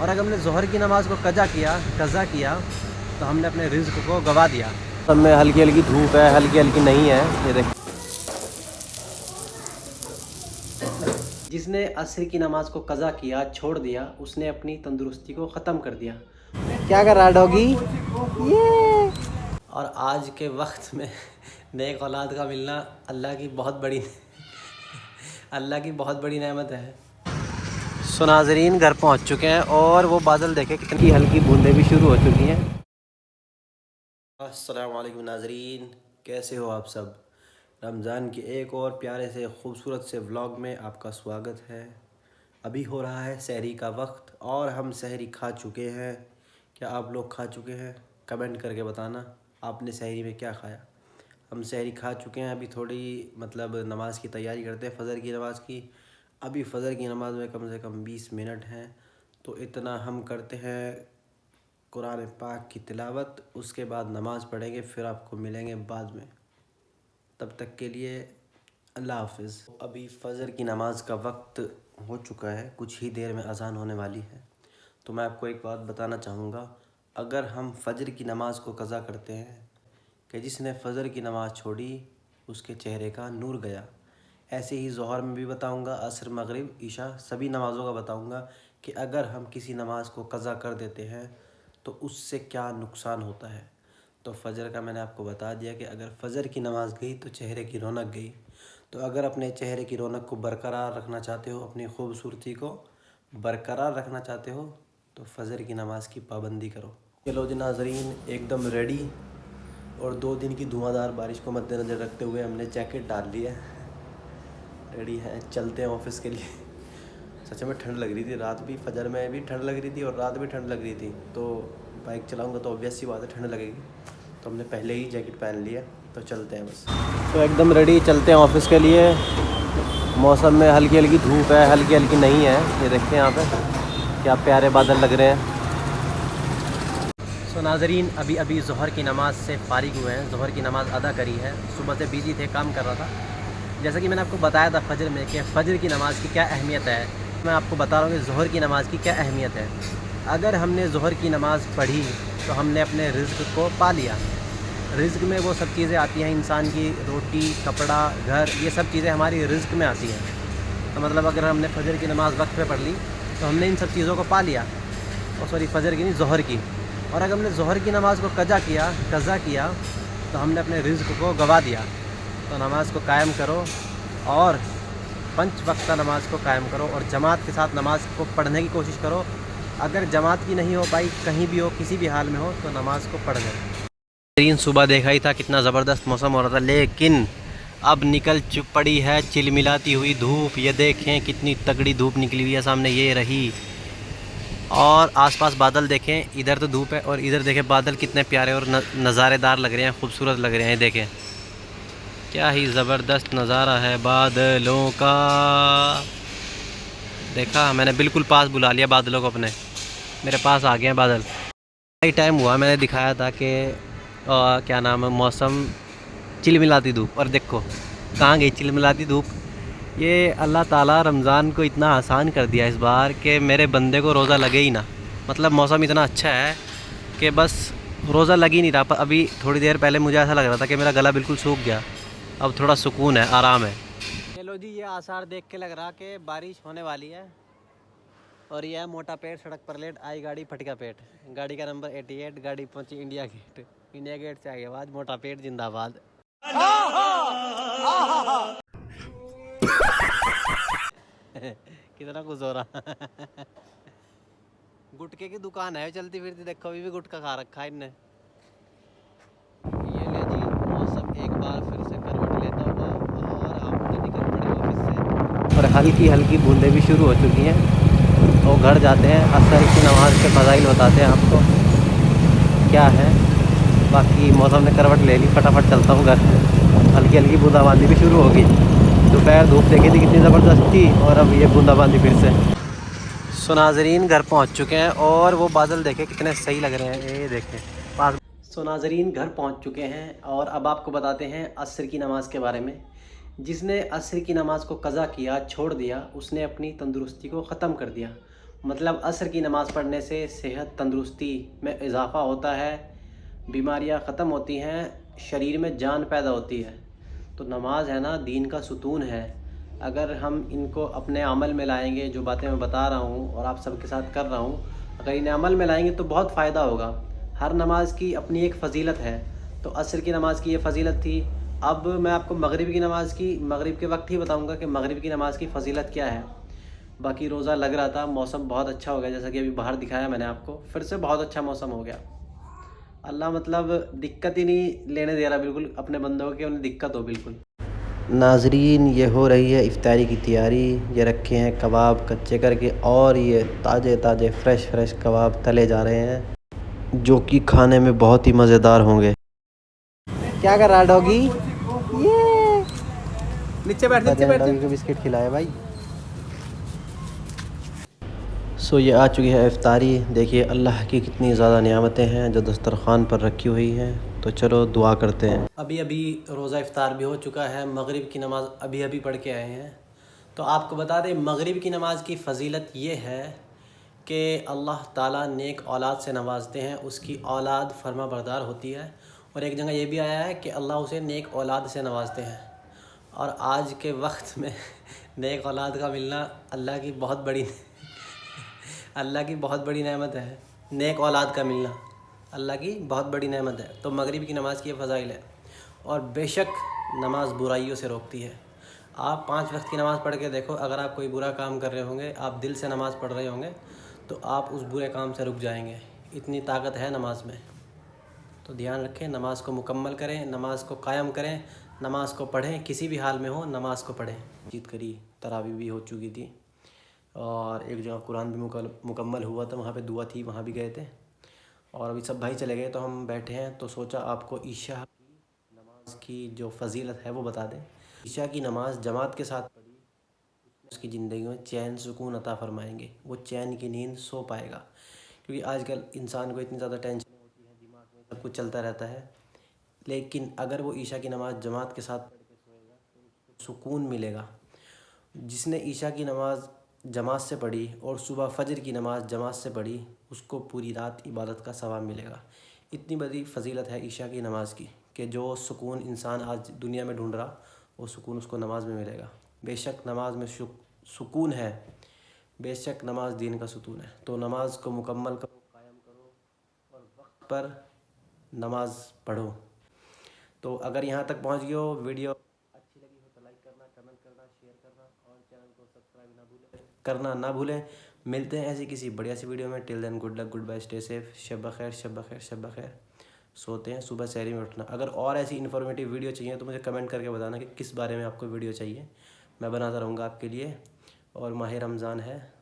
और अगर हमने ज़ोहर की नमाज़ को कज़ा किया तो हमने अपने रिज़्क़ को गवा दिया। सब में हल्की हल्की धूप है, हल्की हल्की नहीं है, ये देख। जिसने असर की नमाज़ को कज़ा किया, छोड़ दिया, उसने अपनी तंदुरुस्ती को ख़त्म कर दिया। क्या कर रहा है डॉगी? ये और आज के वक्त में नेक औलाद का मिलना अल्लाह की बहुत बड़ी नेमत है। सो नाज़रीन घर पहुंच चुके हैं और वो बादल देखे कितनी हल्की बूंदें भी शुरू हो चुकी हैं। अस्सलाम वालेकुम नाज़रीन, कैसे हो आप सब? रमज़ान के एक और प्यारे से ख़ूबसूरत से व्लॉग में आपका स्वागत है। अभी हो रहा है सहरी का वक्त और हम सहरी खा चुके हैं। क्या आप लोग खा चुके हैं? कमेंट करके बताना आपने सहरी में क्या खाया। हम सहरी खा चुके हैं। अभी थोड़ी नमाज़ की तैयारी करते हैं, फ़जर की नमाज़ की। अभी फ़जर की नमाज़ में कम से कम 20 मिनट हैं, तो इतना हम करते हैं कुरान पाक की तिलावत। उसके बाद नमाज़ पढ़ेंगे, फिर आपको मिलेंगे बाद में। तब तक के लिए अल्लाह हाफ़िज़। अभी फ़जर की नमाज़ का वक्त हो चुका है, कुछ ही देर में अज़ान होने वाली है। तो मैं आपको एक बात बताना चाहूँगा, अगर हम फ़जर की नमाज़ को कज़ा करते हैं कि जिसने फ़जर की नमाज़ छोड़ी उसके चेहरे का नूर गया। ऐसे ही ज़ोहर में भी बताऊँगा, असर, मगरिब, इशा सभी नमाज़ों का बताऊँगा कि अगर हम किसी नमाज़ को कज़ा कर देते हैं तो उससे क्या नुकसान होता है। तो फ़जर का मैंने आपको बता दिया कि अगर फ़जर की नमाज़ गई तो चेहरे की रौनक गई। तो अगर अपने चेहरे की रौनक को बरकरार रखना चाहते हो, अपनी खूबसूरती को बरकरार रखना चाहते हो, तो फ़जर की नमाज़ की पाबंदी करो। चलो जी नाज़रीन, एकदम रेडी। और 2 दिन की धुआंधार बारिश को मद्देनज़र रखते हुए हमने जैकेट डाल ली है, रेडी है, चलते हैं ऑफ़िस के लिए। सच में ठंड लग रही थी, रात भी फ़जर में भी ठंड लग रही थी और रात भी ठंड लग रही थी। तो बाइक चलाऊंगा तो ऑब्वियस सी बात है ठंड लगेगी, तो हमने पहले ही जैकेट पहन लिया। तो चलते हैं बस। तो एकदम रेडी, चलते हैं ऑफ़िस के लिए। मौसम में हल्की हल्की धूप है, हल्की हल्की नहीं है, ये देखते हैं यहाँ पे क्या प्यारे बादल लग रहे हैं। सो नाज़रीन अभी ज़ोहर की नमाज़ से फ़ारिग हुए हैं, ज़ोहर की नमाज़ अदा करी है। सुबह से बिज़ी थे, काम कर रहा था। जैसा कि मैंने आपको बताया था फ़जर में कि फ़जर की नमाज़ की क्या अहमियत है, मैं आपको बता रहा हूँ कि ज़ोहर की नमाज़ की क्या अहमियत है। अगर हमने ज़ोहर की नमाज़ पढ़ी तो हमने अपने रिज़्क़ को पा लिया। रिज़्क़ में वो सब चीज़ें आती हैं, इंसान की रोटी, कपड़ा, घर, ये सब चीज़ें हमारी रिज़्क़ में आती हैं। तो अगर हमने फ़जर की नमाज़ वक्त पे पढ़ ली तो हमने इन सब चीज़ों को पा लिया। और सॉरी, फ़जर की नहीं, ज़ोहर की। और अगर हमने ज़ोहर की नमाज़ को कज़ा किया तो हमने अपने रिज़्क़ को गवा दिया। तो नमाज़ को कायम करो और 5 वक्ता नमाज़ को कायम करो और जमात के साथ नमाज़ को पढ़ने की कोशिश करो। अगर जमात की नहीं हो पाई, कहीं भी हो, किसी भी हाल में हो, तो नमाज़ को पढ़ लें। सुबह देखा ही था कितना ज़बरदस्त मौसम हो रहा था, लेकिन अब निकल पड़ी है चिलमिलाती हुई धूप। ये देखें कितनी तगड़ी धूप निकली हुई है, सामने ये रही। और आसपास बादल देखें, इधर तो धूप है और इधर देखें बादल कितने प्यारे और नज़ारेदार लग रहे हैं, खूबसूरत लग रहे हैं। देखें क्या ही ज़बरदस्त नज़ारा है बादलों का। देखा, मैंने बिल्कुल पास बुला लिया बादलों को अपने, मेरे पास आ गए हैं बादल। कई टाइम हुआ मैंने दिखाया था कि क्या नाम है, मौसम चिलमिलाती धूप, और देखो कहाँ गई चिलमिलाती धूप। ये अल्लाह ताला रमज़ान को इतना आसान कर दिया इस बार कि मेरे बंदे को रोज़ा लगे ही ना। मौसम इतना अच्छा है कि बस रोज़ा लग ही नहीं रहा। अभी थोड़ी देर पहले मुझे ऐसा लग रहा था कि मेरा गला बिल्कुल सूख गया। अब थोड़ा सुकून है, आराम है। चलो जी, ये आसार देख के लग रहा कि बारिश होने वाली है। और यह मोटा पेट सड़क पर लेट आई गाड़ी फटका पेट। गाड़ी का नंबर 88, गाड़ी पहुंची इंडिया गेट। इंडिया गेट से आगे आवाज, मोटा पेट जिंदाबाद। कितना कुछ हो रहा। गुटके की दुकान है चलती फिरती, देखो अभी भी गुटका खा रखा है इनने। ये ले जी, मौसम एक बार फिर से करवट लेता हुआ और हम निकल पड़े ऑफिस से। और हल्की हल्की बूंदें भी शुरू हो चुकी हैं। तो घर जाते हैं, असर की नमाज़ के फ़ज़ाइल बताते हैं आपको क्या है। बाकी मौसम ने करवट ले ली, फटाफट चलता हूँ घर। हल्की हल्की बूंदाबांदी भी शुरू होगी। दोपहर धूप देखी थी कितनी ज़बरदस्त थी, और अब ये बूंदाबांदी फिर से। सो नाज़रीन घर पहुँच चुके हैं और वो बादल देखे कितने सही लग रहे हैं, ये देखें पास। सो नाज़रीन घर पहुँच चुके हैं और अब आपको बताते हैं असर की नमाज़ के बारे में। जिसने असर की नमाज़ को कज़ा किया, छोड़ दिया, उसने अपनी तंदुरुस्ती को ख़त्म कर दिया। मतलब असर की नमाज़ पढ़ने से सेहत तंदुरुस्ती में इजाफ़ा होता है, बीमारियां ख़त्म होती हैं, शरीर में जान पैदा होती है। तो नमाज है ना, दीन का सुतून है। अगर हम इनको अपने अमल में लाएंगे, जो बातें मैं बता रहा हूँ और आप सबके साथ कर रहा हूँ, अगर इन्हें अमल में लाएंगे तो बहुत फ़ायदा होगा। हर नमाज की अपनी एक फ़जीलत है। तो असर की नमाज़ की ये फ़जीलत थी। अब मैं आपको मगरिब की नमाज़ की मगरिब के वक्त ही बताऊँगा कि मगरिब की नमाज़ की फ़जीलत क्या है। बाकी रोज़ा लग रहा था, मौसम बहुत अच्छा हो गया, जैसा कि अभी बाहर दिखाया मैंने आपको, फिर से बहुत अच्छा मौसम हो गया। अल्लाह मतलब दिक्कत ही नहीं लेने दे रहा बिल्कुल अपने बंदों के, उन्हें दिक्कत हो बिल्कुल। नाजरीन, ये हो रही है इफ्तारी की तैयारी। ये रखे हैं कबाब कच्चे करके, और ये ताज़े ताज़े फ्रेश कबाब तले जा रहे हैं, जो कि खाने में बहुत ही मज़ेदार होंगे। क्या कर रहा डॉगी? ये नीचे बैठ डॉगी को बिस्किट खिलाए भाई। ये आ चुकी है इफ्तारी। देखिए अल्लाह की कितनी ज़्यादा नियामतें हैं जो दस्तरख़्वान पर रखी हुई हैं। तो चलो दुआ करते हैं। अभी रोज़ा इफ्तार भी हो चुका है, मगरिब की नमाज़ अभी पढ़ के आए हैं। तो आपको बता दें, मगरिब की नमाज़ की फ़जीलत ये है कि अल्लाह ताला नेक औलाद से नवाजते हैं, उसकी औलाद फर्मा बरदार होती है। और एक जगह ये भी आया है कि अल्लाह उसे नेक औलाद से नवाजते हैं। और आज के वक्त में नेक औलाद का मिलना अल्लाह की बहुत बड़ी नेमत है। नेक औलाद का मिलना अल्लाह की बहुत बड़ी नेमत है। तो मगरिब की नमाज़ की ये फ़ज़ाइल है। और बेशक नमाज़ बुराइयों से रोकती है। आप 5 वक्त की नमाज़ पढ़ के देखो, अगर आप कोई बुरा काम कर रहे होंगे, आप दिल से नमाज़ पढ़ रहे होंगे, तो आप उस बुरे काम से रुक जाएंगे। इतनी ताकत है नमाज में। तो ध्यान रखें, नमाज़ को मुकम्मल करें, नमाज़ को कायम करें, नमाज़ को पढ़ें, किसी भी हाल में हो नमाज़ को पढ़ें। जीत करी, तरावी भी हो चुकी थी, और एक जगह कुरान भी मुकम्मल हुआ था, वहाँ पे दुआ थी, वहाँ भी गए थे। और अभी सब भाई चले गए तो हम बैठे हैं। तो सोचा आपको ईशा की नमाज की जो फ़जीलत है वो बता दें। ईशा की नमाज़ जमात के साथ पढ़ी, उसकी ज़िंदगी में चैन सुकून अता फ़रमाएंगे, वो चैन की नींद सो पाएगा। क्योंकि आजकल इंसान को इतनी ज़्यादा टेंशन होती है, दिमाग में सब कुछ चलता रहता है। लेकिन अगर वो ईशा की नमाज़ जमात के साथ पढ़ के सोएगा तो उसको सुकून मिलेगा। जिसने ईशा की नमाज़ जमात से पढ़ी और सुबह फ़जर की नमाज़ जमात से पढ़ी, उसको पूरी रात इबादत का सवाब मिलेगा। इतनी बड़ी फ़जीलत है ईशा की नमाज़ की कि जो सुकून इंसान आज दुनिया में ढूंढ रहा, वो सुकून उसको नमाज में मिलेगा। बेशक नमाज में सुकून है, बेशक नमाज दीन का सुतून है। तो नमाज को मुकम्मल करो, कायम करो, और वक्त पर नमाज पढ़ो। तो अगर यहाँ तक पहुँच गए हो, वीडियो अच्छी लगी हो तो लाइक करना, कमेंट करना, शेयर करना, और चैनल को सब्सक्राइब करना ना भूलें। मिलते हैं ऐसी किसी बढ़िया सी वीडियो में। Till then good luck, goodbye, stay safe, शब बखैर, शब बखैर, शब बखैर। सोते हैं, सुबह सहरी में उठना। अगर और ऐसी इन्फॉर्मेटिव वीडियो चाहिए तो मुझे कमेंट करके बताना कि किस बारे में आपको वीडियो चाहिए, मैं बनाता रहूँगा आपके लिए। और माह रमज़ान है,